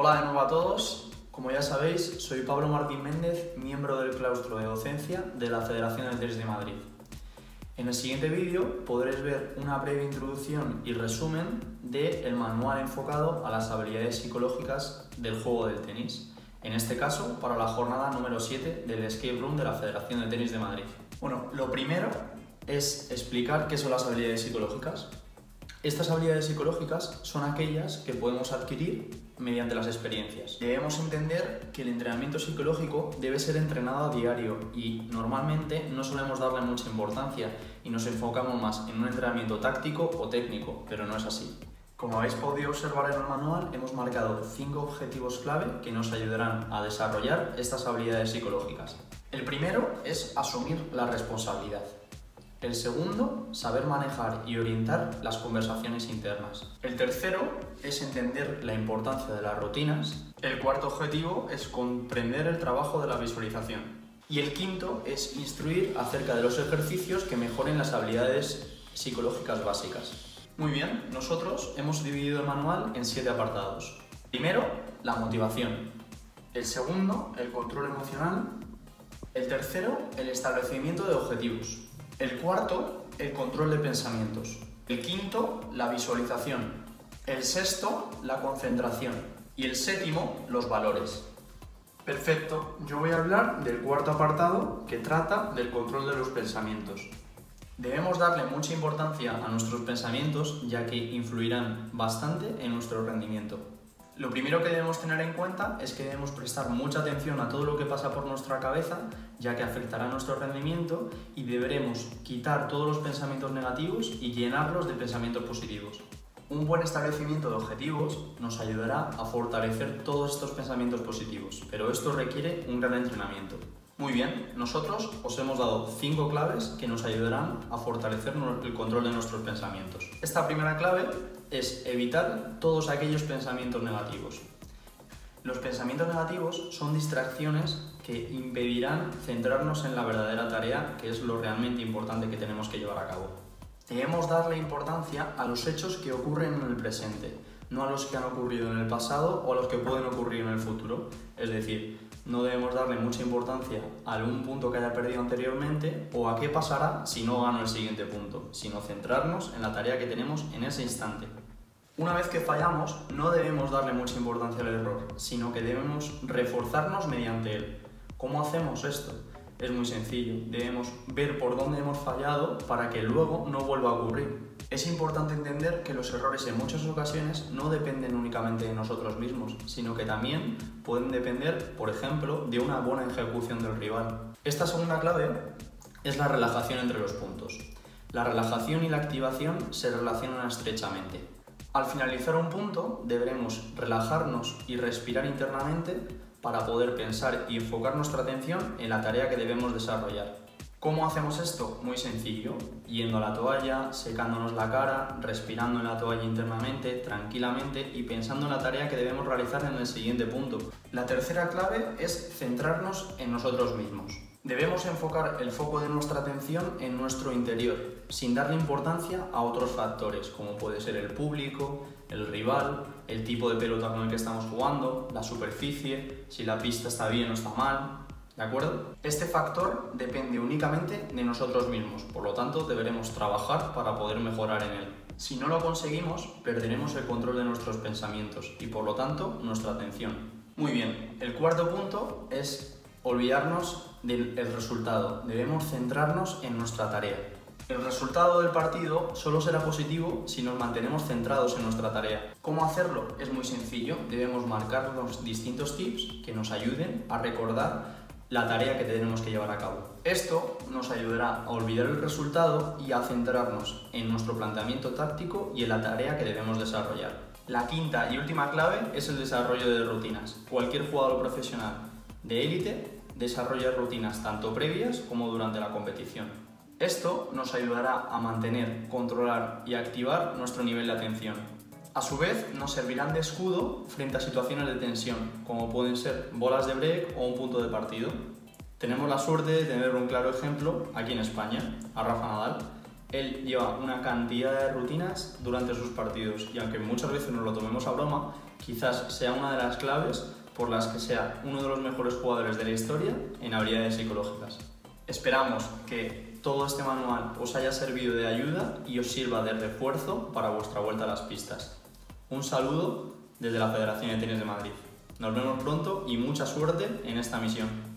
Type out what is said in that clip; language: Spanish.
Hola de nuevo a todos. Como ya sabéis, soy Pablo Martín Méndez, miembro del claustro de docencia de la Federación de Tenis de Madrid. En el siguiente vídeo podréis ver una breve introducción y resumen del manual enfocado a las habilidades psicológicas del juego del tenis. En este caso, para la jornada número 7 del Escape Room de la Federación de Tenis de Madrid. Bueno, lo primero es explicar qué son las habilidades psicológicas. Estas habilidades psicológicas son aquellas que podemos adquirir mediante las experiencias. Debemos entender que el entrenamiento psicológico debe ser entrenado a diario y normalmente no solemos darle mucha importancia y nos enfocamos más en un entrenamiento táctico o técnico, pero no es así. Como habéis podido observar en el manual, hemos marcado 5 objetivos clave que nos ayudarán a desarrollar estas habilidades psicológicas. El primero es asumir la responsabilidad. El segundo, saber manejar y orientar las conversaciones internas. El tercero es entender la importancia de las rutinas. El cuarto objetivo es comprender el trabajo de la visualización. Y el quinto es instruir acerca de los ejercicios que mejoren las habilidades psicológicas básicas. Muy bien, nosotros hemos dividido el manual en 7 apartados. Primero, la motivación. El segundo, el control emocional. El tercero, el establecimiento de objetivos. El cuarto, el control de pensamientos. El quinto, la visualización. El sexto, la concentración. Y el séptimo, los valores. Perfecto, yo voy a hablar del cuarto apartado que trata del control de los pensamientos. Debemos darle mucha importancia a nuestros pensamientos ya que influirán bastante en nuestro rendimiento. Lo primero que debemos tener en cuenta es que debemos prestar mucha atención a todo lo que pasa por nuestra cabeza, ya que afectará nuestro rendimiento, y deberemos quitar todos los pensamientos negativos y llenarlos de pensamientos positivos. Un buen establecimiento de objetivos nos ayudará a fortalecer todos estos pensamientos positivos, pero esto requiere un gran entrenamiento. Muy bien, nosotros os hemos dado 5 claves que nos ayudarán a fortalecer el control de nuestros pensamientos. Esta primera clave es evitar todos aquellos pensamientos negativos. Los pensamientos negativos son distracciones que impedirán centrarnos en la verdadera tarea, que es lo realmente importante que tenemos que llevar a cabo. Debemos darle importancia a los hechos que ocurren en el presente, no a los que han ocurrido en el pasado o a los que pueden ocurrir en el futuro. Es decir, no debemos darle mucha importancia a algún punto que haya perdido anteriormente o a qué pasará si no gano el siguiente punto, sino centrarnos en la tarea que tenemos en ese instante. Una vez que fallamos, no debemos darle mucha importancia al error, sino que debemos reforzarnos mediante él. ¿Cómo hacemos esto? Es muy sencillo, debemos ver por dónde hemos fallado para que luego no vuelva a ocurrir. Es importante entender que los errores en muchas ocasiones no dependen únicamente de nosotros mismos, sino que también pueden depender, por ejemplo, de una buena ejecución del rival. Esta segunda clave es la relajación entre los puntos. La relajación y la activación se relacionan estrechamente. Al finalizar un punto, deberemos relajarnos y respirar internamente para poder pensar y enfocar nuestra atención en la tarea que debemos desarrollar. ¿Cómo hacemos esto? Muy sencillo, yendo a la toalla, secándonos la cara, respirando en la toalla internamente, tranquilamente y pensando en la tarea que debemos realizar en el siguiente punto. La tercera clave es centrarnos en nosotros mismos. Debemos enfocar el foco de nuestra atención en nuestro interior, sin darle importancia a otros factores, como puede ser el público, el rival, el tipo de pelota con el que estamos jugando, la superficie, si la pista está bien o está mal. ¿De acuerdo? Este factor depende únicamente de nosotros mismos, por lo tanto deberemos trabajar para poder mejorar en él. Si no lo conseguimos, perderemos el control de nuestros pensamientos y por lo tanto nuestra atención. Muy bien, el cuarto punto es olvidarnos del resultado. Debemos centrarnos en nuestra tarea. El resultado del partido solo será positivo si nos mantenemos centrados en nuestra tarea. ¿Cómo hacerlo? Es muy sencillo, debemos marcar los distintos tips que nos ayuden a recordar la tarea que tenemos que llevar a cabo. Esto nos ayudará a olvidar el resultado y a centrarnos en nuestro planteamiento táctico y en la tarea que debemos desarrollar. La quinta y última clave es el desarrollo de rutinas. Cualquier jugador profesional de élite desarrolla rutinas tanto previas como durante la competición. Esto nos ayudará a mantener, controlar y activar nuestro nivel de atención. A su vez, nos servirán de escudo frente a situaciones de tensión, como pueden ser bolas de break o un punto de partido. Tenemos la suerte de tener un claro ejemplo aquí en España, a Rafa Nadal, Él lleva una cantidad de rutinas durante sus partidos y aunque muchas veces nos lo tomemos a broma, quizás sea una de las claves por las que sea uno de los mejores jugadores de la historia en habilidades psicológicas. Esperamos que todo este manual os haya servido de ayuda y os sirva de refuerzo para vuestra vuelta a las pistas. Un saludo desde la Federación de Tenis de Madrid. Nos vemos pronto y mucha suerte en esta misión.